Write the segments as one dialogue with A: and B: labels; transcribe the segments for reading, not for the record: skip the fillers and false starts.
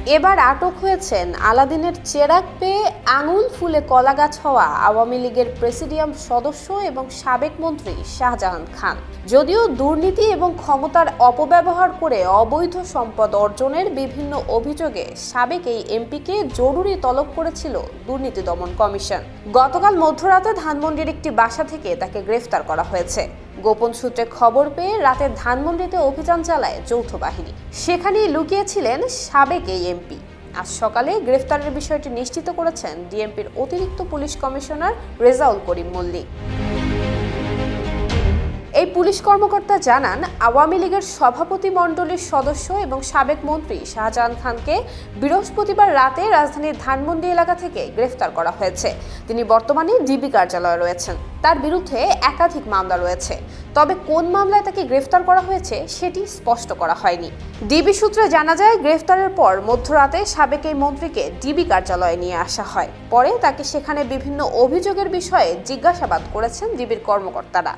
A: এবার আটক হয়েছেন আলাদিনের চেরাগ পেয়ে আঙুল ফুলে কলাগাছ হওয়া আওয়ামী লীগের প্রেসিডিয়াম সদস্য এবং সাবেক মন্ত্রী শাহজাহান খান। যদিও দুর্নীতি এবং ক্ষমতার অপব্যবহার করে অবৈধ সম্পদ অর্জনের বিভিন্ন অভিযোগে সাবেক এই এমপিকে জরুরি তলব করেছিল দুর্নীতি দমন কমিশন। গতকাল মধ্যরাতে ধানমন্ডির একটি বাসা থেকে তাকে গ্রেফতার করা হয়েছে। গোপন সূত্রে খবর পেয়ে রাতে ধানমন্ডিতে অভিযান চালায় যৌথ বাহিনী। সেখানেই লুকিয়েছিলেন সাবেক এই এমপি। আজ সকালে গ্রেফতারের বিষয়টি নিশ্চিত করেছেন ডিএমপির অতিরিক্ত পুলিশ কমিশনার রেজাউল করিম মল্লিক। এই পুলিশ কর্মকর্তা জানান, আওয়ামী লীগের সভাপতি মণ্ডলীর সদস্য এবং সাবেক মন্ত্রী শাহজাহান খানকে বৃহস্পতিবার রাতে রাজধানীর ধানমন্ডি এলাকা থেকে গ্রেফতার করা হয়েছে। তিনি বর্তমানে ডিবি কার্যালয়ে রয়েছেন। তার বিরুদ্ধে একাধিক মামলা রয়েছে, তবে কোন মামলায় তাকে গ্রেফতার করা হয়েছে সেটি স্পষ্ট করা হয়নি। ডিবি সূত্রে জানা যায়, গ্রেফতারের পর মধ্যরাতে সাবেক এই মন্ত্রীকে ডিবি কার্যালয়ে নিয়ে আসা হয়। পরে তাকে সেখানে বিভিন্ন অভিযোগের বিষয়ে জিজ্ঞাসাবাদ করেছেন ডিবির কর্মকর্তারা।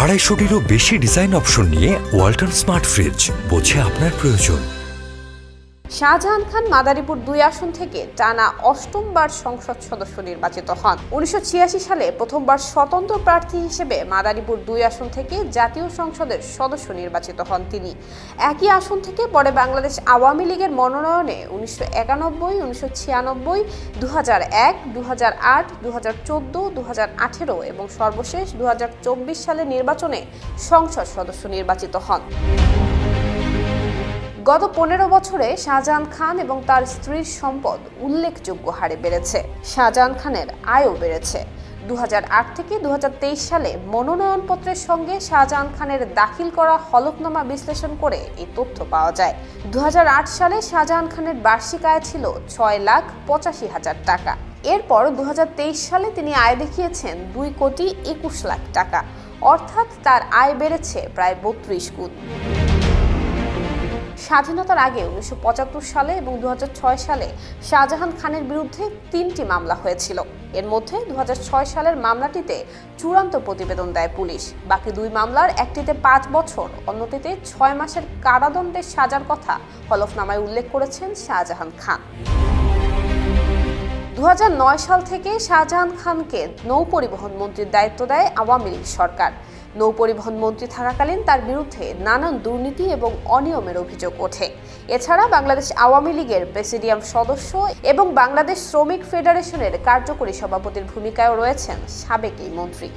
B: 250-টিরও বেশি ডিজাইন অপশন নিয়ে ওয়ালটন স্মার্ট ফ্রিজ, বোঝে আপনার প্রয়োজন।
A: শাহজাহান খান মাদারীপুর 2 আসন থেকে টানা 8বার সংসদ সদস্য নির্বাচিত হন। 1986 সালে প্রথমবার স্বতন্ত্র প্রার্থী হিসেবে মাদারীপুর 2 আসন থেকে জাতীয় সংসদের সদস্য নির্বাচিত হন তিনি। একই আসন থেকে পরে বাংলাদেশ আওয়ামী লীগের মনোনয়নে 1991, 1996, 2001, 2008, 2014, 2018 এবং সর্বশেষ 2024 সালে নির্বাচনে সংসদ সদস্য নির্বাচিত হন। গত 15 বছরে শাহজাহান খান এবং তার স্ত্রীর সম্পদ উল্লেখযোগ্য হারে বেড়েছে। শাহজাহান খানের আয়ও বেড়েছে। 2008 থেকে 2023 সালে মনোনয়নপত্রের সঙ্গে শাহজাহান খানের দাখিল করা হলফনামা বিশ্লেষণ করে এই তথ্য পাওয়া যায়। 2008 সালে শাহজাহান খানের বার্ষিক আয় ছিল 6,85,000 টাকা। এরপর 2023 সালে তিনি আয় দেখিয়েছেন 2,21 লাখ টাকা, অর্থাৎ তার আয় বেড়েছে প্রায় 32 গুণ। স্বাধীনতার আগে 1975 সালে এবং 2006 সালে শাহজাহান খানের বিরুদ্ধে 3টি মামলা হয়েছিল। এর মধ্যে 2006 সালের মামলাটিতে চূড়ান্ত প্রতিবেদন দেয় পুলিশ। বাকি 2 মামলার একটিতে 5 বছর, অন্যটিতে 6 মাসের কারাদণ্ডের সাজার কথা হলফনামায় উল্লেখ করেছেন শাহজাহান খান। 2009 সাল থেকে শাহজাহান খানকে নৌপরিবহন মন্ত্রীর দায়িত্ব দেয় আওয়ামী লীগ সরকার। নৌপরিবহন মন্ত্রী থাকাকালীন তার বিরুদ্ধে নানান দুর্নীতি এবং অনিয়মের অভিযোগ ওঠে। এছাড়া বাংলাদেশ আওয়ামী লীগের প্রেসিডিয়াম সদস্য এবং বাংলাদেশ শ্রমিক ফেডারেশনের কার্যকরী সভাপতির ভূমিকায়ও রয়েছেন সাবেক এই মন্ত্রী।